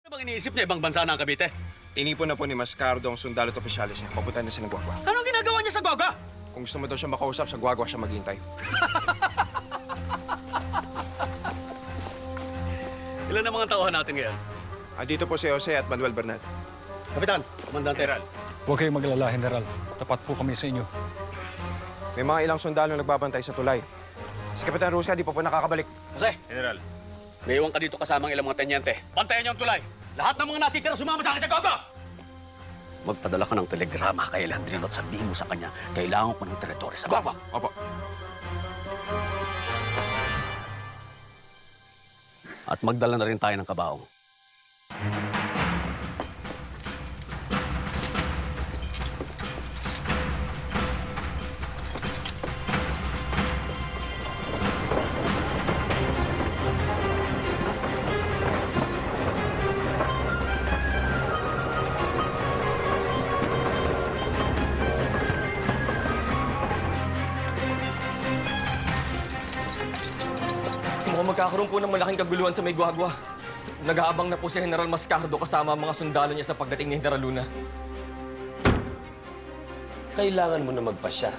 Ano bang iniisip niya? Ibang bansa na ang Cavite? Tinipon na po ni Mascardo ang sundalo at opisyalis niya. Papunta na siya ng Guagua. Anong ginagawa niya sa Guagua? Kung gusto mo daw siya makausap, sa Guagua siya maghihintay. Ilan ang mga tauhan natin ngayon? Andito po si Jose at Manuel Bernal. Kapitan, Komandante Ral. Huwag kayong maglala, General. Tapat po kami sa inyo. May mga ilang sundalo nagbabantay sa tulay. Si Kapitan Rusca di pa po nakakabalik. Jose. General. May iwan ka dito kasama ang ilang mga tenyente. Bantayan niyo ang tulay. Lahat ng mga natitira sumama sa akin sa Guagua! Magpadala ka ng telegrama kay Landrino at sabihin mo sa kanya, kailangan ko ng teritoryo sa Guagua. Opo. At magdala na rin tayo ng kabaong. Mukhang magkakaroon po ng malaking kaguluhan sa may Guagua. Nag-aabang na po si General Mascardo kasama ang mga sundalo niya sa pagdating ni General Luna. Kailangan mo na magpasya.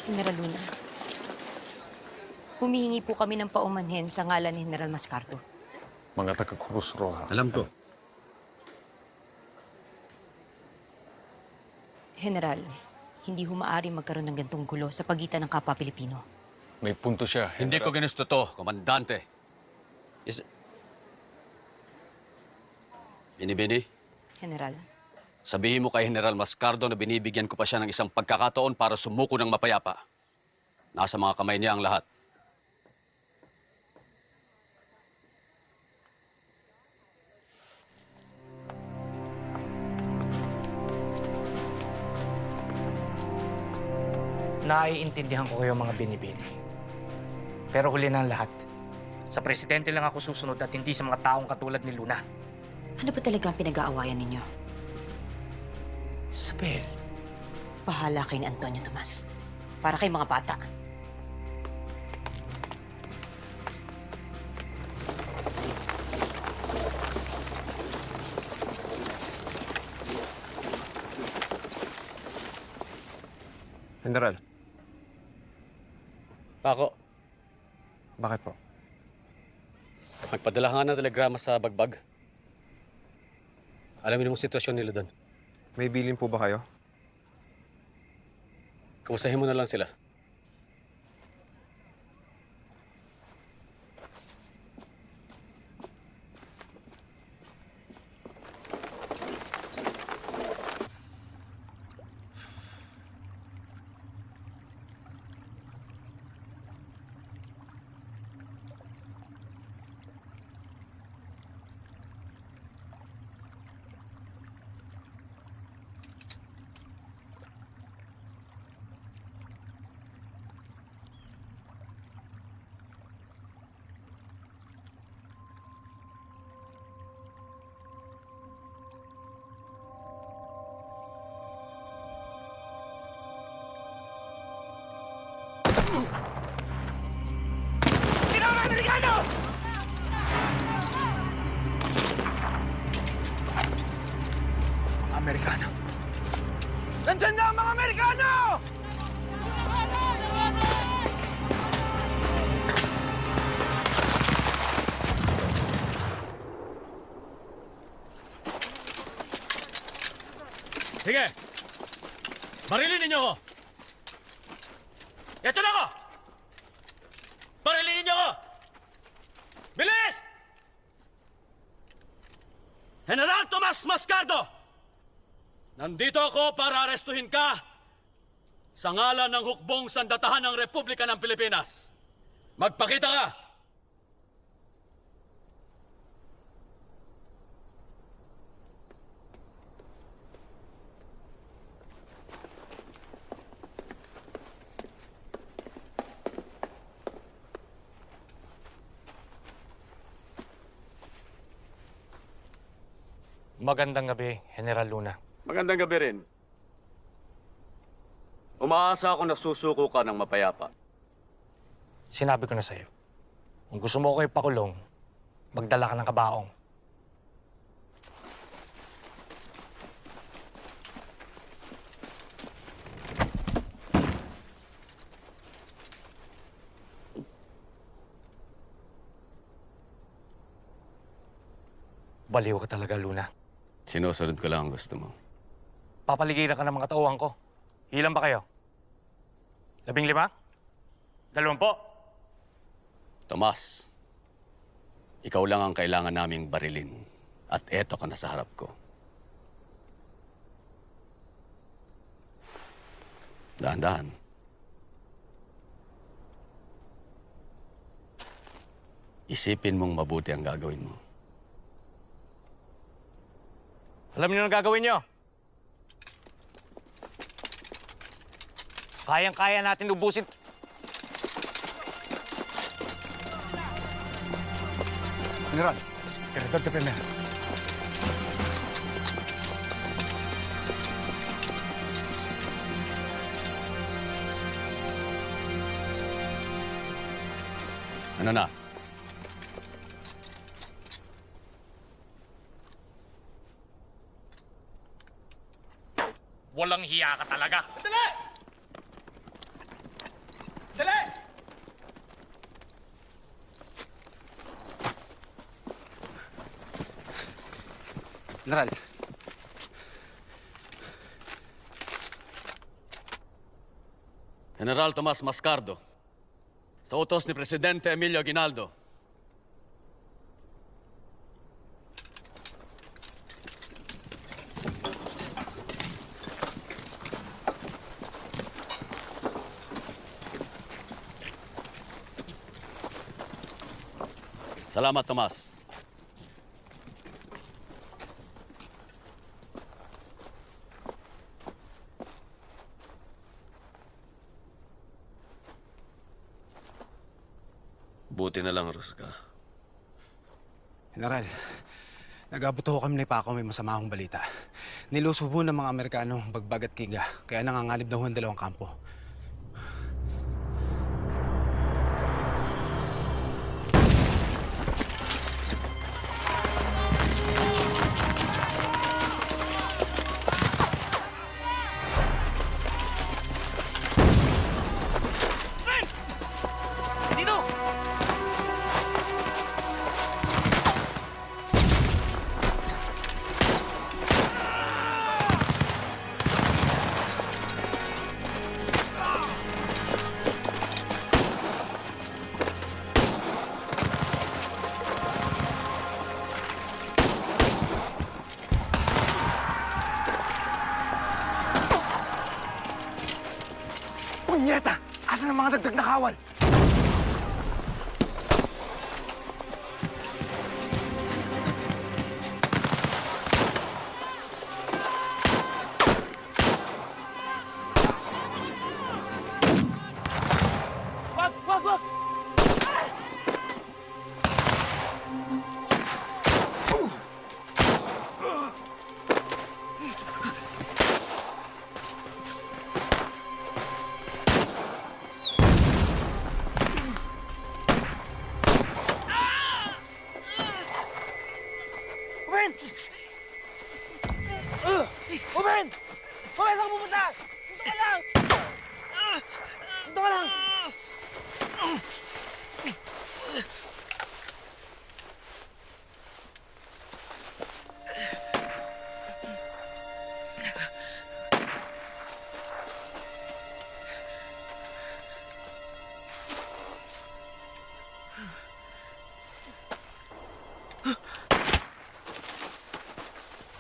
General Luna, humihingi po kami ng paumanhin sa ngalan ni General Mascardo. Mga taga-Cruz Roja. Alam ko. General, hindi humaari magkaroon ng gantong gulo sa pagitan ng kapwa Pilipino. May punto siya, Hindi ko ginusto to, Komandante. Bini-bini, General, sabihin mo kay General Mascardo na binibigyan ko pa siya ng isang pagkakataon para sumuko ng mapayapa. Nasa mga kamay niya ang lahat. Naiintindihan ko kayo mga binibini. Pero huli na ang lahat. Sa presidente lang ako susunod at hindi sa mga taong katulad ni Luna. ano ba talaga ang pinag-aawayan ninyo? Isabel, Bahala kay ni Antonio Tomas. Para kay mga bata. General, Ako, bakit po? nagpadala ka nga ng telegrama sa Bagbag. Alamin mo sitwasyon nila doon. May bilin po ba kayo? Kumustahin mo na lang sila. Amerikano. Nandiyan na ang mga Amerikano! Sige! Barilin ninyo ako! Ito na ako! Barilin ninyo ako! Bilis! General Tomas Mascardo! Nandito ako para arestuhin ka sa ngalan ng hukbong sandatahan ng Republika ng Pilipinas. Magpakita ka! Magandang gabi, General Luna. Magandang gabi rin. Umaasa ako na susuko ka ng mapayapa. Sinabi ko na sa'yo, kung gusto mo ko ipakulong, magdala ka ng kabaong. Baliw ka talaga, Luna. Sinusunod ko lang ang gusto mo. Papaligiran ka ng mga tauhan ko. Ilan ba kayo? 15? 20? Tomas, ikaw lang ang kailangan naming barilin. At eto ka na sa harap ko. Dahan-dahan. Isipin mong mabuti ang gagawin mo. Alam niyo ang gagawin niyo? Kayang-kaya natin ubusin. General, Director de Premier. Ano na? Walang hiya ka talaga. General, General Tomas Mascardo, sa utos ni Presidente Emilio Aguinaldo, salamat, Tomas. Buti na lang, Rusga. General, nag-abot ho kami ni Paco, may masama akong balita. Niluso ho ng mga Amerikano ang Bagbag at Kinga, kaya nanganganib na ho ang dalawang kampo. punyeta! Asan ang mga dagdag na kawal? Ruben! Ruben, saan ka pupunta? Dito ka lang! Dito ka lang!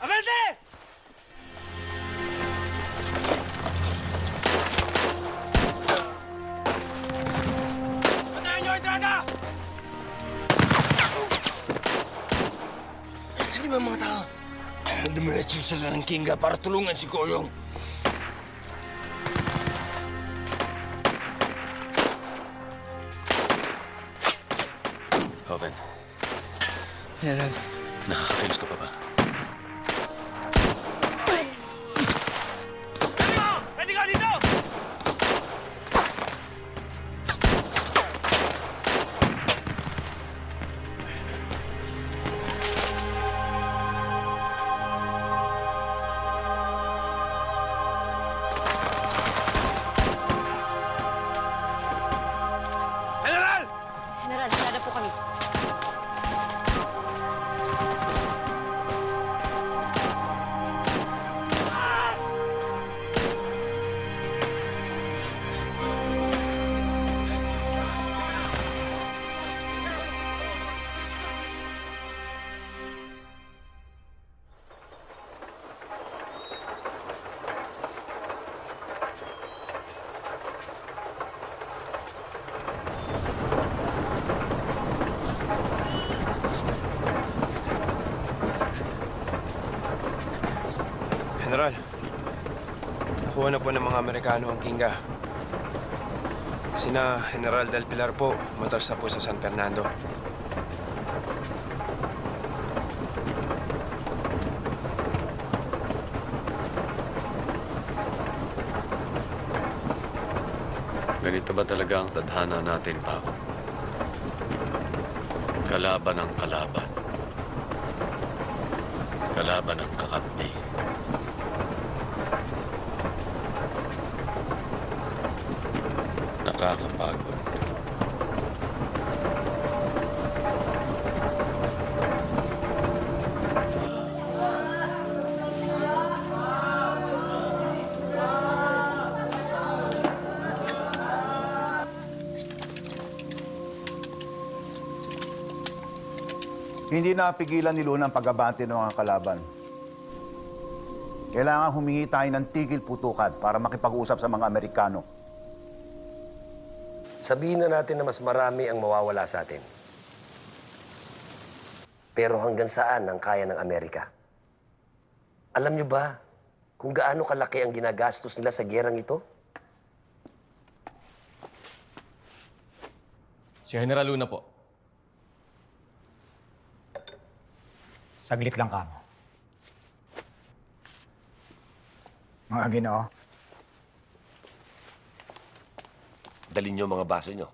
Abante! Saan ba mga tao? Dumiretso sila ng Kinga para tulungan si Koyong. Hoven, General, nakakakilos ka pa ba? Pwede ka dito! na po ng mga Amerikano ang Kinga. Sina General Del Pilar po, umatras na po sa San Fernando. Ganito ba talaga ang tadhana natin, Paco? Kalaban ang kalaban. Kalaban ang kakampi. Nakakapagod. Hindi napigilan ni Luna ang pagbabante ng mga kalaban. Kailangan humingi tayo ng tigil putukan para makipag-usap sa mga Amerikano. Sabihin na natin na mas marami ang mawawala sa atin. Pero hanggang saan ang kaya ng Amerika? Alam niyo ba kung gaano kalaki ang ginagastos nila sa gerang ito? Si General Luna po. Saglit lang kamo. Mga Ginoo, Dalin niyo mga baso niyo.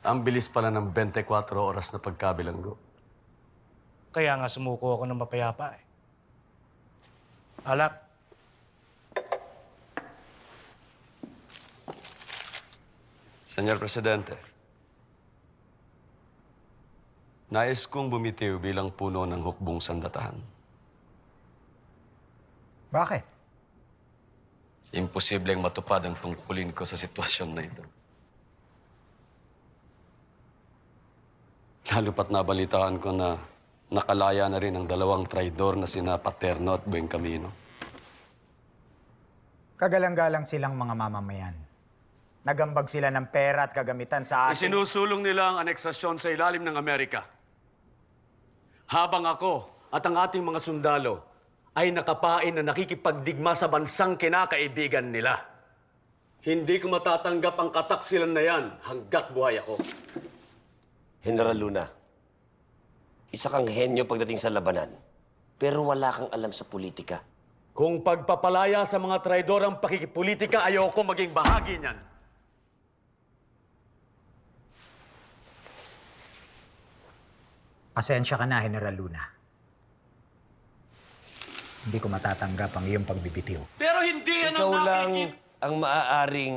Ang bilis pala ng 24 oras na pagkabilanggo. Kaya nga sumuko ako ng mapayapa eh. Alak, Senyor Presidente, nais kong bumitiw bilang puno ng hukbong sandatahan. bakit? Imposibleng matupad ang tungkulin ko sa sitwasyon na ito. Lalo pat nabalitaan ko na nakalaya na rin ang dalawang traidor na sina Paterno at Buen Camino. Kagalang-galang silang mga mamamayan. Nagambag sila ng pera at kagamitan sa atin. Isinusulong nila ang aneksasyon sa ilalim ng Amerika. Habang ako at ang ating mga sundalo ay nakapain na nakikipagdigma sa bansang kinakaibigan nila. Hindi ko matatanggap ang kataksilan na yan hanggat buhay ako. General Luna, isa kang henyo pagdating sa labanan, pero wala kang alam sa politika. Kung pagpapalaya sa mga traidor ang pakikipolitika, ayoko maging bahagi niyan. Pasensya ka na, General Luna. Hindi ko matatanggap ang iyong pagbibitiw. Pero hindi yan Ikaw lang ang maaaring